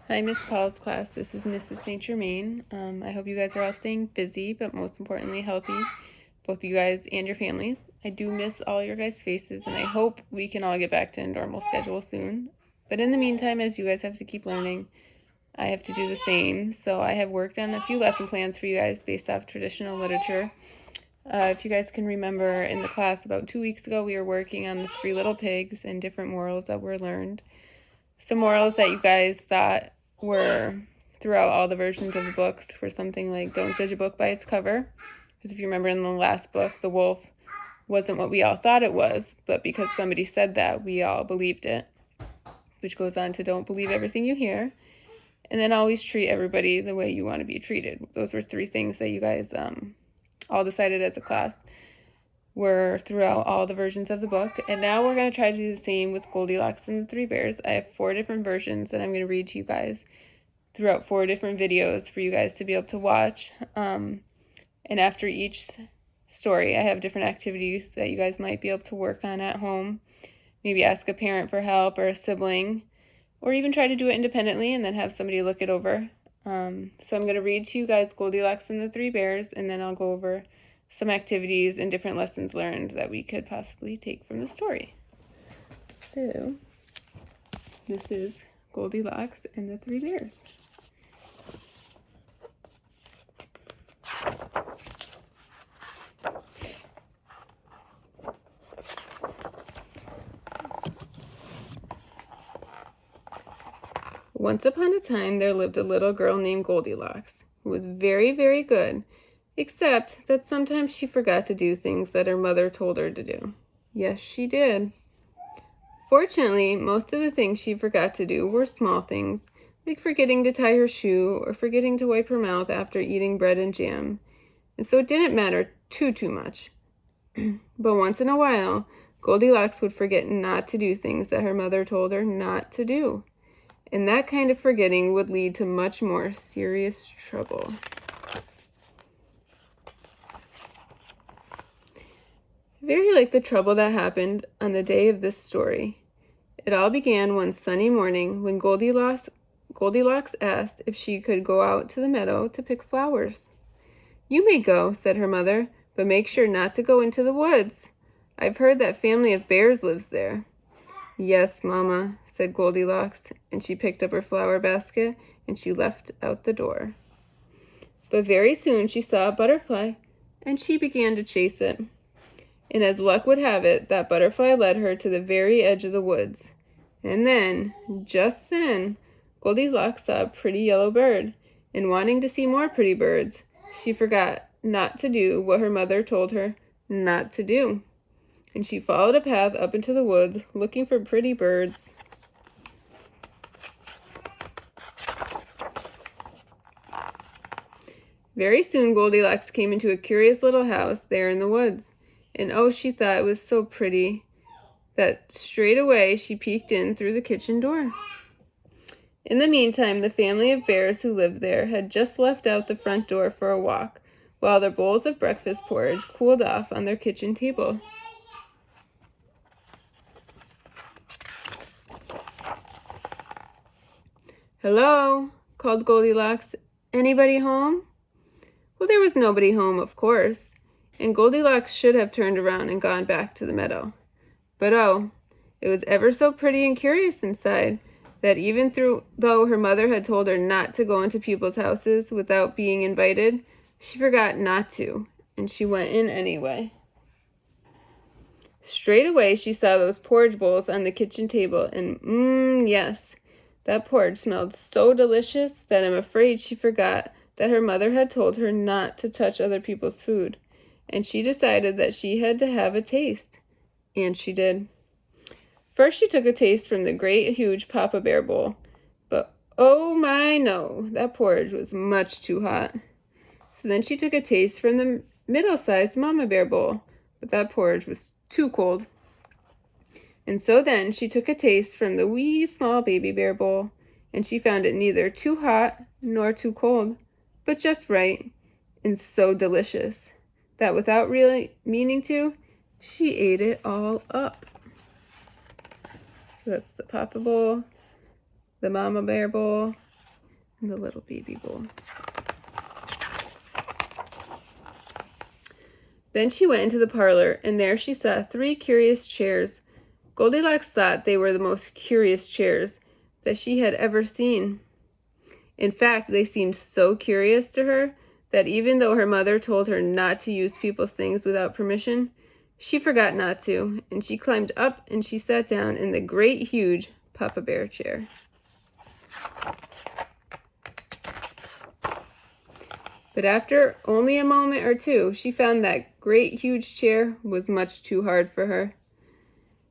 Hi, Miss Paul's class. This is Mrs. St. Germain. I hope you guys are all staying busy, but most importantly, healthy, both you guys and your families. I do miss all your guys' faces, and I hope we can all get back to a normal schedule soon. But in the meantime, as you guys have to keep learning, I have to do the same. So I have worked on a few lesson plans for you guys based off traditional literature. If you guys can remember in the class about 2 weeks ago, we were working on the Three Little Pigs and different morals that were learned. Some morals that you guys thought were throughout all the versions of the books were something like don't judge a book by its cover. Because if you remember in the last book, the wolf wasn't what we all thought it was, but because somebody said that, we all believed it. Which goes on to don't believe everything you hear. And then always treat everybody the way you want to be treated. Those were 3 things that you guys all decided as a class were throughout all the versions of the book. And now we're going to try to do the same with Goldilocks and the 3 Bears. I have 4 different versions that I'm going to read to you guys throughout 4 different videos for you guys to be able to watch. And after each story, I have different activities that you guys might be able to work on at home. Maybe ask a parent for help or a sibling, or even try to do it independently and then have somebody look it over. So I'm going to read to you guys Goldilocks and the 3 Bears, and then I'll go over some activities and different lessons learned that we could possibly take from the story. So, this is Goldilocks and the 3 Bears. Once upon a time, there lived a little girl named Goldilocks, who was very, very good, except that sometimes she forgot to do things that her mother told her to do. Yes, she did. Fortunately, most of the things she forgot to do were small things, like forgetting to tie her shoe or forgetting to wipe her mouth after eating bread and jam, and so it didn't matter too much. But once in a while, Goldilocks would forget not to do things that her mother told her not to do. And that kind of forgetting would lead to much more serious trouble. Very like the trouble that happened on the day of this story. It all began one sunny morning when Goldilocks asked if she could go out to the meadow to pick flowers. "You may go," said her mother, "but make sure not to go into the woods. I've heard that family of bears lives there." "Yes, Mama," said Goldilocks, and she picked up her flower basket and she left out the door. But very soon she saw a butterfly, and she began to chase it. And as luck would have it, that butterfly led her to the very edge of the woods. And then, just then, Goldilocks saw a pretty yellow bird, and wanting to see more pretty birds, she forgot not to do what her mother told her not to do. And she followed a path up into the woods, looking for pretty birds. Very soon Goldilocks came into a curious little house there in the woods, and oh, she thought it was so pretty that straight away she peeked in through the kitchen door. In the meantime, the family of bears who lived there had just left out the front door for a walk, while their bowls of breakfast porridge cooled off on their kitchen table. "Hello," called Goldilocks. "Anybody home?" Well, there was nobody home, of course, and Goldilocks should have turned around and gone back to the meadow. But oh, it was ever so pretty and curious inside, that even though her mother had told her not to go into people's houses without being invited, she forgot not to, and she went in anyway. Straight away she saw those porridge bowls on the kitchen table, and yes, that porridge smelled so delicious that I'm afraid she forgot that her mother had told her not to touch other people's food, and she decided that she had to have a taste. And she did. First she took a taste from the great huge Papa Bear bowl, but oh my no, that porridge was much too hot. So then she took a taste from the middle-sized Mama Bear bowl, but that porridge was too cold. And so then she took a taste from the wee small Baby Bear bowl, and she found it neither too hot nor too cold, but just right, and so delicious, that without really meaning to, she ate it all up. So that's the Papa bowl, the Mama Bear bowl, in the little baby bowl. Then she went into the parlor, and there she saw 3 curious chairs. Goldilocks thought they were the most curious chairs that she had ever seen. In fact, they seemed so curious to her that even though her mother told her not to use people's things without permission, she forgot not to, and she climbed up and she sat down in the great huge Papa Bear chair. But after only a moment or two, she found that great huge chair was much too hard for her.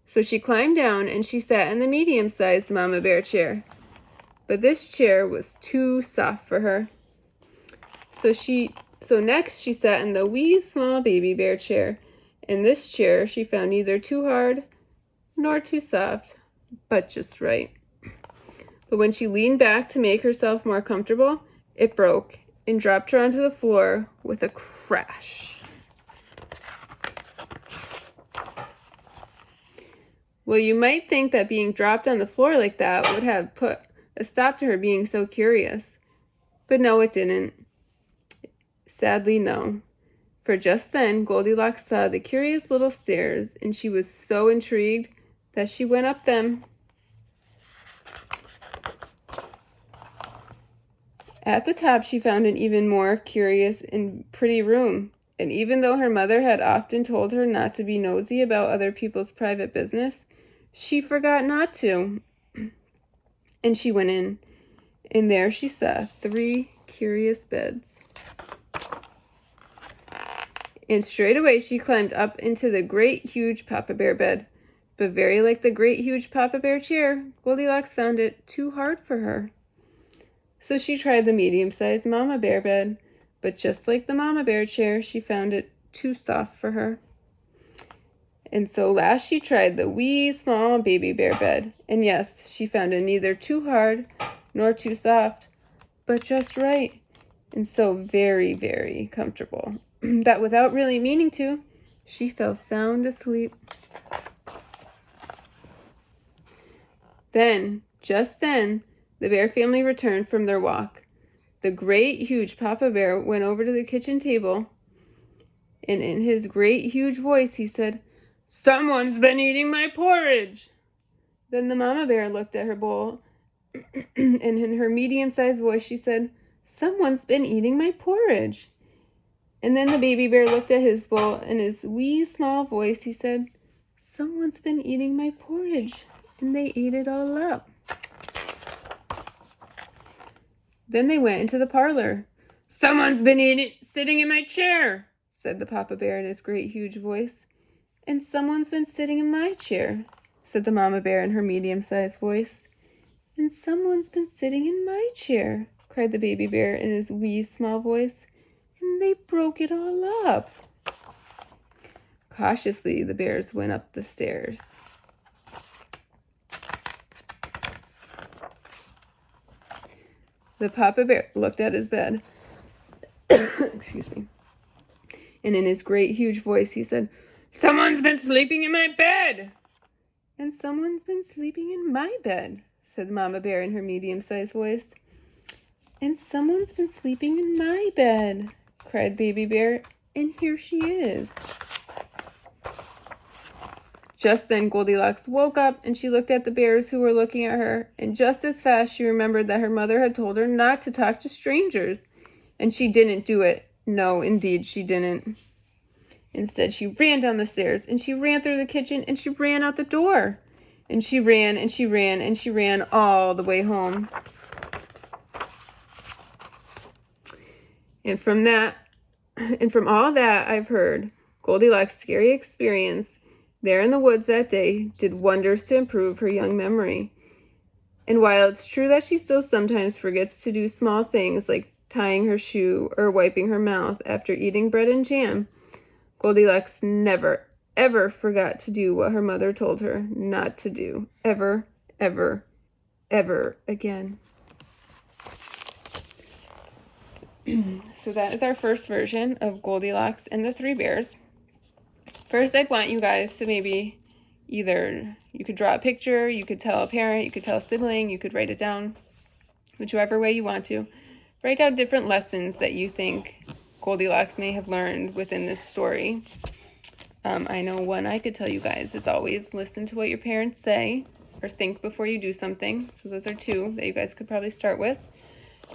So she climbed down and she sat in the medium-sized Mama Bear chair. But this chair was too soft for her. So next she sat in the wee small Baby Bear chair. And this chair she found neither too hard nor too soft, but just right. But when she leaned back to make herself more comfortable, it broke and dropped her onto the floor with a crash. Well, you might think that being dropped on the floor like that would have put a stop to her being so curious. But no, it didn't. Sadly, no. For just then, Goldilocks saw the curious little stairs, and she was so intrigued that she went up them. At the top, she found an even more curious and pretty room. And even though her mother had often told her not to be nosy about other people's private business, she forgot not to. And she went in, and there she saw 3 curious beds. And straight away she climbed up into the great huge Papa Bear bed. But very like the great huge Papa Bear chair, Goldilocks found it too hard for her. So she tried the medium-sized Mama Bear bed, but just like the Mama Bear chair, she found it too soft for her. And so last she tried the wee small Baby Bear bed, and yes, she found it neither too hard nor too soft, but just right, and so very, very comfortable, that without really meaning to, she fell sound asleep. Then, just then, the Bear family returned from their walk. The great huge Papa Bear went over to the kitchen table, and in his great huge voice he said, "Someone's been eating my porridge!" Then the Mama Bear looked at her bowl, and in her medium-sized voice she said, "Someone's been eating my porridge." And then the Baby Bear looked at his bowl, and in his wee small voice he said, "Someone's been eating my porridge," and they ate it all up. Then they went into the parlor. "Someone's been sitting in my chair," said the Papa Bear in his great huge voice. "And someone's been sitting in my chair," said the Mama Bear in her medium-sized voice. "And someone's been sitting in my chair," cried the Baby Bear in his wee small voice. "And they broke it all up." Cautiously, the bears went up the stairs. The Papa Bear looked at his bed. Excuse me. And in his great huge voice he said, "Someone's been sleeping in my bed." "And someone's been sleeping in my bed," said Mama Bear in her medium-sized voice. "And someone's been sleeping in my bed," cried Baby Bear, "and here she is." Just then Goldilocks woke up and she looked at the bears who were looking at her, and just as fast she remembered that her mother had told her not to talk to strangers. And she didn't do it. No, indeed she didn't. Instead, she ran down the stairs, and she ran through the kitchen, and she ran out the door. And she ran, and she ran, and she ran all the way home. And from all that I've heard, Goldilocks' scary experience there in the woods that day did wonders to improve her young memory. And while it's true that she still sometimes forgets to do small things like tying her shoe or wiping her mouth after eating bread and jam, Goldilocks never, ever forgot to do what her mother told her not to do. Ever, ever, ever again. So that is our first version of Goldilocks and the Three Bears. First, I'd want you guys to maybe you could draw a picture, you could tell a parent, you could tell a sibling, you could write it down, whichever way you want to. Write down different lessons that you think Goldilocks may have learned within this story. I know one I could tell you guys is always listen to what your parents say or think before you do something. So those are two that you guys could probably start with.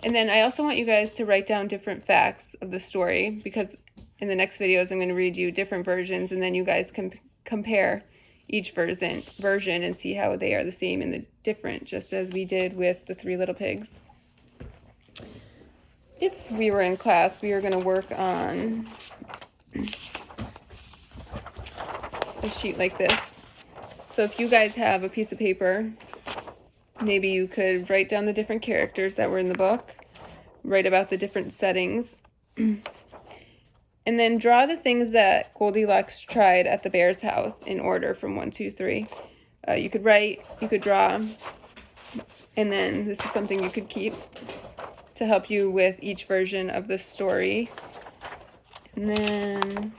And then I also want you guys to write down different facts of the story, because in the next videos I'm going to read you different versions, and then you guys can compare each version and see how they are the same and the different, just as we did with the Three Little Pigs. If we were in class, we are going to work on a sheet like this. So if you guys have a piece of paper, maybe you could write down the different characters that were in the book, write about the different settings, and then draw the things that Goldilocks tried at the bear's house in order from 1, 2, 3. You could write, you could draw, and then this is something you could keep to help you with each version of the story. And then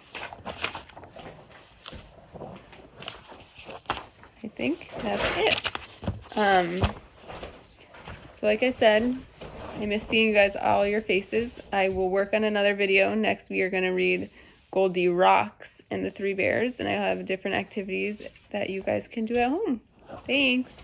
I think that's it. So like I said, I miss seeing you guys, all your faces. I will work on another video. Next we are going to read Goldilocks and the Three Bears, and I'll have different activities that you guys can do at home. Thanks.